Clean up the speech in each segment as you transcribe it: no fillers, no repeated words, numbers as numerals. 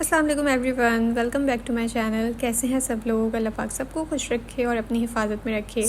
अस्सलाम वालेकुम everyone, welcome back to my channel. कैसे हैं सब लोग? अल्लाह पाक सबको खुश रखे और अपनी हिफाजत में रखे।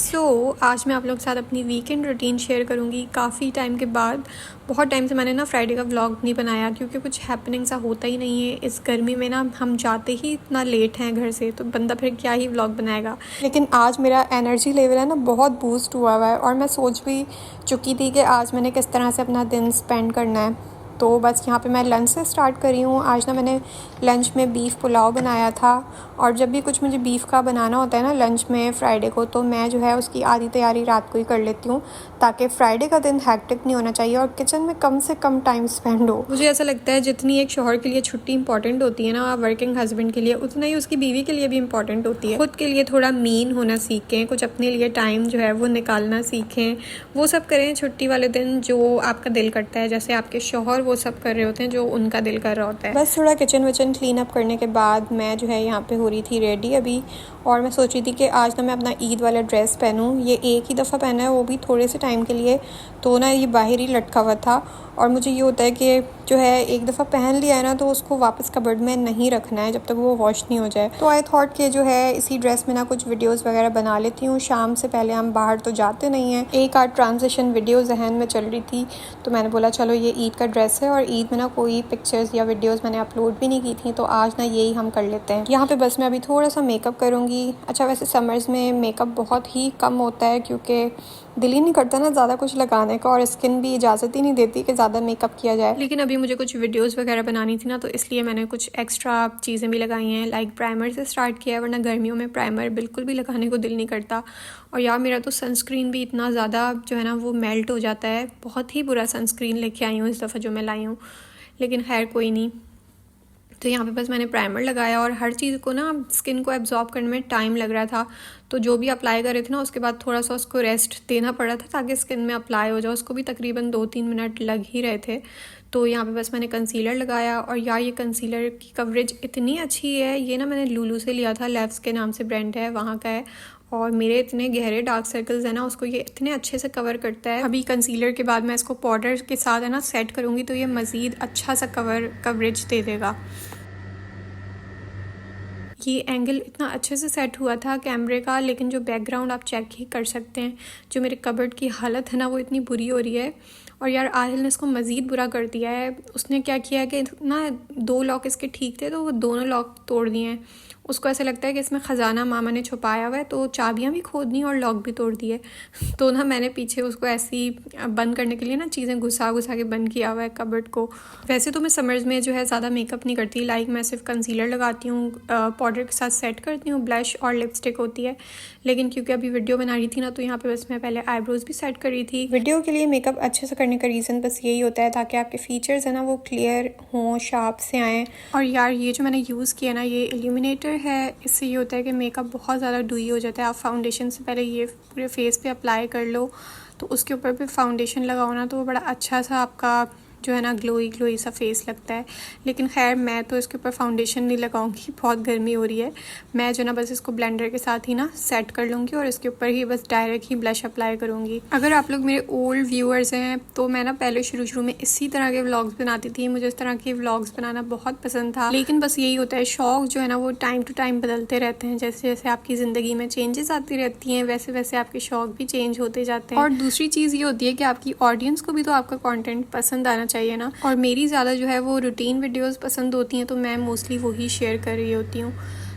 आज मैं आप लोगों के साथ अपनी वीकेंड रूटीन शेयर करूंगी। काफ़ी टाइम के बाद, बहुत टाइम से मैंने ना फ्राइडे का व्लॉग नहीं बनाया क्योंकि कुछ हैपनिंग सा होता ही नहीं है। इस गर्मी में ना हम जाते ही इतना लेट हैं घर से, तो बंदा फिर क्या ही व्लॉग बनाएगा। लेकिन आज मेरा एनर्जी लेवल है ना बहुत बूस्ट हुआ हुआ है और मैं सोच भी चुकी थी कि आज मैंने किस तरह से अपना दिन स्पेंड करना है। तो बस यहाँ पे मैं लंच से स्टार्ट करी हूँ। आज ना मैंने लंच में बीफ़ पुलाव बनाया था, और जब भी कुछ मुझे बीफ़ का बनाना होता है ना लंच में फ्राइडे को, तो मैं जो है उसकी आधी तैयारी रात को ही कर लेती हूँ ताकि फ़्राइडे का दिन हैक्टिक नहीं होना चाहिए और किचन में कम से कम टाइम स्पेंड हो। मुझे ऐसा लगता है जितनी एक शौहर के लिए छुट्टी इंपॉर्टेंट होती है ना वर्किंग हस्बैंड के लिए, उतना ही उसकी बीवी के लिए भी इंपॉर्टेंट होती है। खुद के लिए थोड़ा मीन होना सीखें, कुछ अपने लिए टाइम जो है वो निकालना सीखें, वो सब करें छुट्टी वाले दिन जो आपका दिल करता है। जैसे आपके शौहर वो सब कर रहे होते हैं जो उनका दिल कर रहा होता है। बस थोड़ा किचन विचन क्लीन अप करने के बाद मैं जो है यहाँ पे हो रही थी रेडी अभी, और मैं सोच रही थी कि आज ना मैं अपना ईद वाला ड्रेस पहनूँ। ये एक ही दफ़ा पहना है, वो भी थोड़े से टाइम के लिए, तो ना ये बाहर ही लटका हुआ था। और मुझे ये होता है कि जो है एक दफ़ा पहन लिया है ना तो उसको वापस कबर्ड में नहीं रखना है जब तक वो वॉश नहीं हो जाए। तो आई थॉट कि जो है इसी ड्रेस में ना कुछ वीडियोस वगैरह बना लेती हूँ। शाम से पहले हम बाहर तो जाते नहीं हैं। एक आध ट्रांजिशन वीडियो जहन में चल रही थी, तो मैंने बोला चलो ये ईद का ड्रेस है, और ईद में ना कोई पिक्चर्स या वीडियोस मैंने अपलोड भी नहीं की थी, तो आज ना यही हम कर लेते हैं। यहाँ पे बस मैं अभी थोड़ा सा मेकअप करूँगी। अच्छा, वैसे समर्स में मेकअप बहुत ही कम होता है क्योंकि दिल ही नहीं करता ना ज़्यादा कुछ लगाने का, और स्किन भी इजाज़त ही नहीं देती कि ज़्यादा मेकअप किया जाए। लेकिन अभी मुझे कुछ वीडियोस वगैरह बनानी थी ना, तो इसलिए मैंने कुछ एक्स्ट्रा चीज़ें भी लगाई हैं। लाइक प्राइमर से स्टार्ट किया है, वरना गर्मियों में प्राइमर बिल्कुल भी लगाने को दिल नहीं करता। और यार मेरा तो सनस्क्रीन भी इतना ज़्यादा जो है ना वो मेल्ट हो जाता है। बहुत ही बुरा सनस्क्रीन लेके आई हूँ इस दफ़ा जो मैं लाई हूँ, लेकिन खैर कोई नहीं। तो यहाँ पे बस मैंने प्राइमर लगाया, और हर चीज़ को ना स्किन को एब्जॉर्ब करने में टाइम लग रहा था, तो जो भी अप्लाई कर रहे थे ना उसके बाद थोड़ा सा उसको रेस्ट देना पड़ा था ताकि स्किन में अप्लाई हो जाए। उसको भी तकरीबन 2-3 मिनट लग ही रहे थे। तो यहाँ पे बस मैंने कंसीलर लगाया, और यार ये कंसीलर की कवरेज इतनी अच्छी है। ये ना मैंने लूलू से लिया था, लेव्स के नाम से ब्रांड है, वहाँ का है। और मेरे इतने गहरे डार्क सर्कल्स हैं ना उसको ये इतने अच्छे से कवर करता है। अभी कंसीलर के बाद मैं इसको पाउडर के साथ है ना सेट करूँगी, तो ये मज़ीद अच्छा सा कवरेज दे देगा। ये एंगल इतना अच्छे से सेट हुआ था कैमरे का, लेकिन जो बैकग्राउंड आप चेक ही कर सकते हैं, जो मेरे कबर्ड की हालत है ना वो इतनी बुरी हो रही है। और यार आहिल ने इसको मज़ीद बुरा कर दिया है। उसने क्या किया कि ना 2 लॉक इसके ठीक थे, तो वो दोनों लॉक तोड़ दिए हैं। उसको ऐसा लगता है कि इसमें ख़जाना मामा ने छुपाया हुआ है, तो चाबियाँ भी खोद दी और लॉक भी तोड़ दिए। तो ना मैंने पीछे उसको ऐसे ही बंद करने के लिए ना चीज़ें घुसा के बंद किया हुआ है कबर्ड को। वैसे तो मैं समर्स में जो है ज़्यादा मेकअप नहीं करती। लाइक मैं सिर्फ कंसीलर लगाती हूँ, पाउडर के साथ सेट करती हूँ, ब्लश और लिपस्टिक होती है। लेकिन क्योंकि अभी वीडियो बना रही थी ना, तो यहाँ पे बस मैं पहले आईब्रोज़ भी सेट कर रही थी। वीडियो के लिए मेकअप अच्छे से करने का रीज़न बस यही होता है ताकि आपके फीचर्स है ना वो क्लियर हों, शार्प से आएँ। और यार ये जो मैंने यूज़ किया ना ये इल्यूमिनेटर है। इससे ये होता है कि मेकअप बहुत ज़्यादा डूई हो जाता है। आप फाउंडेशन से पहले ये पूरे फेस पे अप्लाई कर लो, तो उसके ऊपर भी फाउंडेशन लगाओ ना, तो वो बड़ा अच्छा सा आपका जो है ना ग्लोई सा फेस लगता है। लेकिन खैर मैं तो इसके ऊपर फाउंडेशन नहीं लगाऊंगी, बहुत गर्मी हो रही है। मैं जो ना बस इसको ब्लेंडर के साथ ही ना सेट कर लूँगी, और इसके ऊपर ही बस डायरेक्ट ही ब्लश अप्लाई करूँगी। अगर आप लोग मेरे ओल्ड व्यूअर्स हैं तो मैं ना पहले शुरू में इसी तरह के व्लॉग्स बनाती थी। मुझे इस तरह के व्लॉग्स बनाना बहुत पसंद था, लेकिन बस यही होता है शौक जो है ना वो टाइम टू टाइम बदलते रहते हैं। जैसे जैसे आपकी ज़िंदगी में चेंजेस आती रहती हैं, वैसे वैसे आपके शौक भी चेंज होते जाते हैं। और दूसरी चीज़ ये होती है कि आपकी ऑडियंस को भी तो आपका कॉन्टेंट पसंद आना चाहिए ना। और मेरी ज़्यादा जो है वो रूटीन वीडियोस पसंद होती हैं, तो मैं मोस्टली वही शेयर कर रही होती हूँ।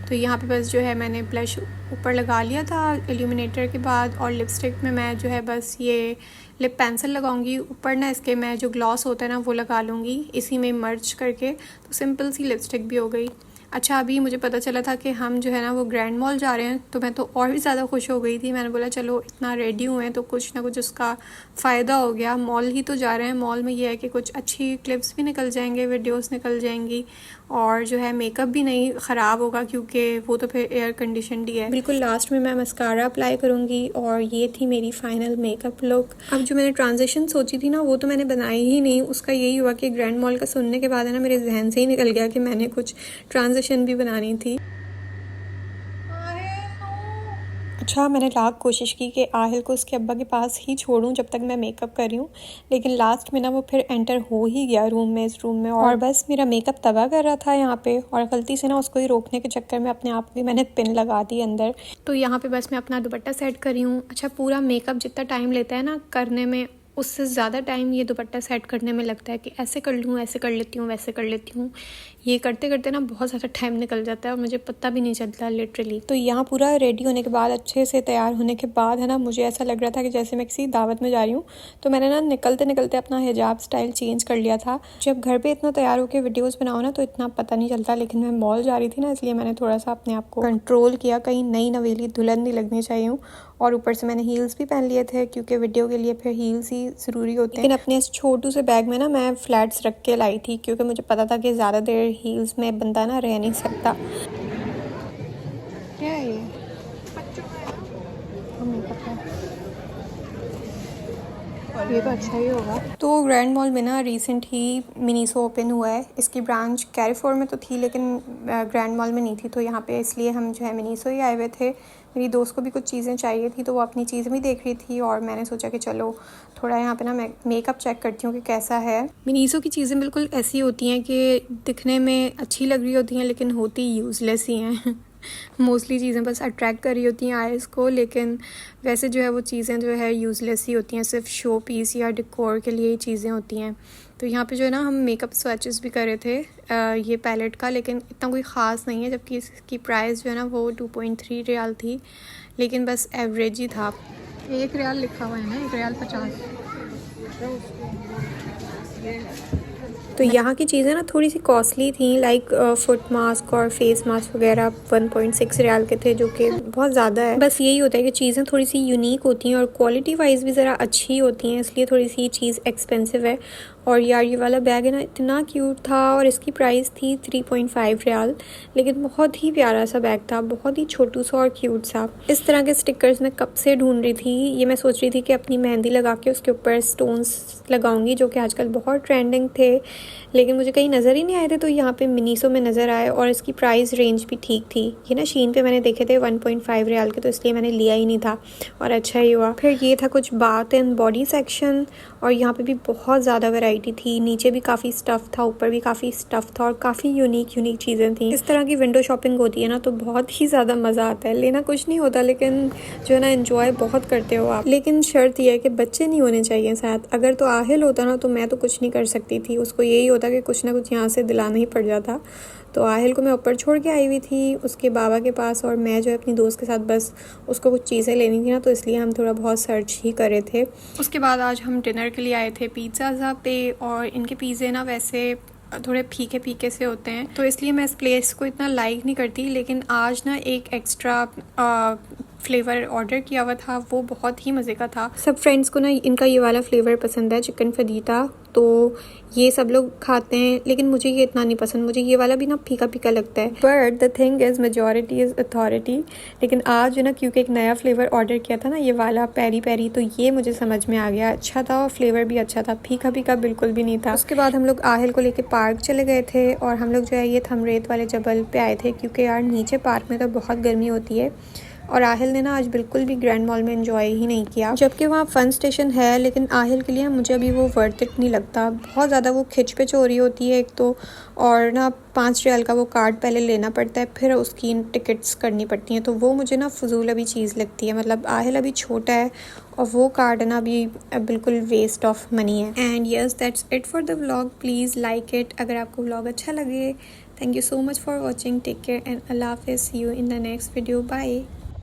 तो यहाँ पे बस जो है मैंने ब्लश ऊपर लगा लिया था इल्यूमिनेटर के बाद, और लिपस्टिक में मैं जो है बस ये लिप पेंसिल लगाऊंगी ऊपर ना। इसके मैं जो ग्लॉस होता है ना वो लगा लूँगी इसी में मर्ज करके, तो सिंपल सी लिपस्टिक भी हो गई। अच्छा, अभी मुझे पता चला था कि हम जो है ना वो ग्रैंड मॉल जा रहे हैं, तो मैं तो और भी ज़्यादा खुश हो गई थी। मैंने बोला चलो इतना रेडी हुए हैं तो कुछ ना कुछ उसका फ़ायदा हो गया। मॉल ही तो जा रहे हैं, मॉल में ये है कि कुछ अच्छी क्लिप्स भी निकल जाएंगे, वीडियोस निकल जाएंगी, और जो है मेकअप भी नहीं ख़राब होगा क्योंकि वो तो फिर एयर कंडीशनड ही है। बिल्कुल लास्ट में मैं मस्कारा अप्लाई करूँगी, और ये थी मेरी फाइनल मेकअप लुक। अब जो मैंने ट्रांजिशन सोची थी ना वो तो मैंने बनाई ही नहीं। उसका यही हुआ कि ग्रैंड मॉल का सुनने के बाद है ना मेरे जहन से ही निकल गया कि मैंने कुछ ट्रांजिशन भी बनानी थी। अच्छा, मैंने लाख कोशिश की कि आहिल को उसके अब्बा के पास ही छोड़ूं जब तक मैं मेकअप कर रही हूँ, लेकिन लास्ट में ना वो फिर एंटर हो ही गया इस रूम में और बस मेरा मेकअप तबाह कर रहा था यहाँ पे। और गलती से ना उसको ही रोकने के चक्कर में अपने आप भी मैंने पिन लगा दी अंदर। तो यहाँ पे बस मैं अपना दुपट्टा सेट कर रही हूँ। अच्छा, पूरा मेकअप जितना टाइम लेता है ना करने में, उससे ज़्यादा टाइम ये दुपट्टा सेट करने में लगता है कि ऐसे कर लूँ, ऐसे कर लेती हूँ, वैसे कर लेती हूँ। ये करते करते ना बहुत ज़्यादा टाइम निकल जाता है और मुझे पता भी नहीं चलता लिटरली। तो यहाँ पूरा रेडी होने के बाद, अच्छे से तैयार होने के बाद है ना, मुझे ऐसा लग रहा था कि जैसे मैं किसी दावत में जा रही हूँ। तो मैंने ना निकलते निकलते अपना हिजाब स्टाइल चेंज कर लिया था। जब घर पे इतना तैयार होकर वीडियोज़ बनाओ ना तो इतना पता नहीं चलता, लेकिन मैं मॉल जा रही थी ना, इसलिए मैंने थोड़ा सा अपने आप को कंट्रोल किया, कहीं नई नवेली दुल्हन नहीं लगनी चाहिए हूँ। और ऊपर से मैंने हील्स भी पहन लिए थे क्योंकि वीडियो के लिए फिर हील्स ही ज़रूरी होते हैं। लेकिन अपने इस छोटू से बैग में ना मैं फ्लैट्स रख के लाई थी क्योंकि मुझे पता था कि ज़्यादा देर हील्स में बंदा ना रह नहीं सकता। क्या है ये? ये तो अच्छा ही होगा। तो ग्रैंड मॉल में ना रिसेंट ही मिनीसो ओपन हुआ है। इसकी ब्रांच कैरीफोर में तो थी लेकिन ग्रैंड मॉल में नहीं थी, तो यहाँ पे इसलिए हम जो है मिनीसो ही आए हुए थे। मेरी दोस्त को भी कुछ चीज़ें चाहिए थी तो वो अपनी चीज़ें भी देख रही थी और मैंने सोचा कि चलो थोड़ा यहाँ पे ना मैं मेकअप चेक करती हूँ कि कैसा है। मिनीसो की चीज़ें बिल्कुल ऐसी होती हैं कि दिखने में अच्छी लग रही होती हैं लेकिन होती यूज़लेस ही हैं। मोस्टली चीज़ें बस अट्रैक्ट कर रही होती हैं आइज़ को, लेकिन वैसे जो है वो चीज़ें जो है यूज़लेस ही होती हैं, सिर्फ शो पीस या डेकोर के लिए ही चीज़ें होती हैं। तो यहाँ पे जो है ना हम मेकअप स्वैचेस भी कर रहे थे ये पैलेट का, लेकिन इतना कोई ख़ास नहीं है, जबकि इसकी प्राइस जो है ना वो 2.3 रियाल थी, लेकिन बस एवरेज ही था। 1 रियाल लिखा हुआ है ना, 1 रियाल 50। तो यहाँ की चीज़ें ना थोड़ी सी कॉस्टली थी, लाइक फुट मास्क और फेस मास्क वगैरह 1.6 रियाल के थे, जो कि बहुत ज़्यादा है। बस यही होता है कि चीज़ें थोड़ी सी यूनिक होती हैं और क्वालिटी वाइज भी ज़रा अच्छी होती हैं, इसलिए थोड़ी सी चीज़ एक्सपेंसिव है। और यार ये वाला बैग है ना इतना क्यूट था और इसकी प्राइस थी 3.5 रियाल, लेकिन बहुत ही प्यारा सा बैग था, बहुत ही छोटू सा और क्यूट सा। इस तरह के स्टिकर्स मैं कब से ढूंढ रही थी। ये मैं सोच रही थी कि अपनी मेहंदी लगा के उसके ऊपर स्टोन्स लगाऊंगी, जो कि आजकल बहुत ट्रेंडिंग थे, लेकिन मुझे कहीं नज़र ही नहीं आए थे। तो यहाँ पे मिनीसो में नज़र आए और इसकी प्राइस रेंज भी ठीक थी। ये ना शीन पे मैंने देखे थे 1.5 रियाल के, तो इसलिए मैंने लिया ही नहीं था और अच्छा ही हुआ। फिर ये था कुछ बाथ एंड बॉडी सेक्शन और यहाँ पे भी बहुत ज़्यादा वैरायटी थी। नीचे भी काफ़ी स्टफ़ था, ऊपर भी काफ़ी स्टफ़ था और काफ़ी यूनिक चीज़ें थी। इस तरह की विंडो शॉपिंग होती है ना तो बहुत ही ज़्यादा मज़ा आता है। लेना कुछ नहीं होता लेकिन जो है ना एंजॉय बहुत करते हो आप। लेकिन शर्त यह है कि बच्चे नहीं होने चाहिए साथ। अगर तो आहिल होता ना तो मैं तो कुछ नहीं कर सकती थी, उसको यही होता कि कुछ ना कुछ यहाँ से दिलाना ही पड़ जाता। तो आहिल को मैं ऊपर छोड़ के आई हुई थी उसके बाबा के पास और मैं जो है अपनी दोस्त के साथ बस उसको कुछ चीज़ें लेनी थी ना, तो इसलिए हम थोड़ा बहुत सर्च ही कर रहे थे। उसके बाद आज हम डिनर के लिए आए थे पिज़्ज़ा पे और इनके पिज़्ज़े ना वैसे थोड़े फीके फीके से होते हैं, तो इसलिए मैं इस प्लेस को इतना लाइक नहीं करती। लेकिन आज ना एक एक्स्ट्रा फ्लेवर ऑर्डर किया हुआ था, वो बहुत ही मज़े का था। सब फ्रेंड्स को ना इनका ये वाला फ्लेवर पसंद है, चिकन फजीता, तो ये सब लोग खाते हैं, लेकिन मुझे ये इतना नहीं पसंद। मुझे ये वाला भी ना फीका फीका लगता है। But the thing is majority is authority. लेकिन आज जो ना क्योंकि एक नया फ्लेवर ऑर्डर किया था ना, ये वाला पेरी पेरी, तो ये मुझे समझ में आ गया, अच्छा था और फ्लेवर भी अच्छा था, फीका फीका बिल्कुल भी नहीं था। उसके बाद हम लोग आहिल को लेके पार्क चले गए थे और हम लोग जो है ये थमरेत वाले जबल पे आए थे, क्योंकि यार नीचे पार्क में तो बहुत गर्मी होती है और आहिल ने ना आज बिल्कुल भी ग्रैंड मॉल में एंजॉय ही नहीं किया। जबकि वहाँ फन स्टेशन है, लेकिन आहिल के लिए मुझे अभी वो वर्थ इट नहीं लगता। बहुत ज़्यादा वो खिंच पिच हो रही होती है एक तो, और ना 5 रियाल का वो कार्ड पहले लेना पड़ता है, फिर उसकी टिकट्स करनी पड़ती हैं, तो वो मुझे ना फजूल अभी चीज़ लगती है। मतलब आहिल अभी छोटा है और वो कार्ड ना अभी बिल्कुल वेस्ट ऑफ मनी है। And yes, that's it for the vlog. Please like it अगर आपको व्लॉग अच्छा लगे। Thank you so much for watching. Take care and अल्लाह हाफिज़। See you in the next video. Bye.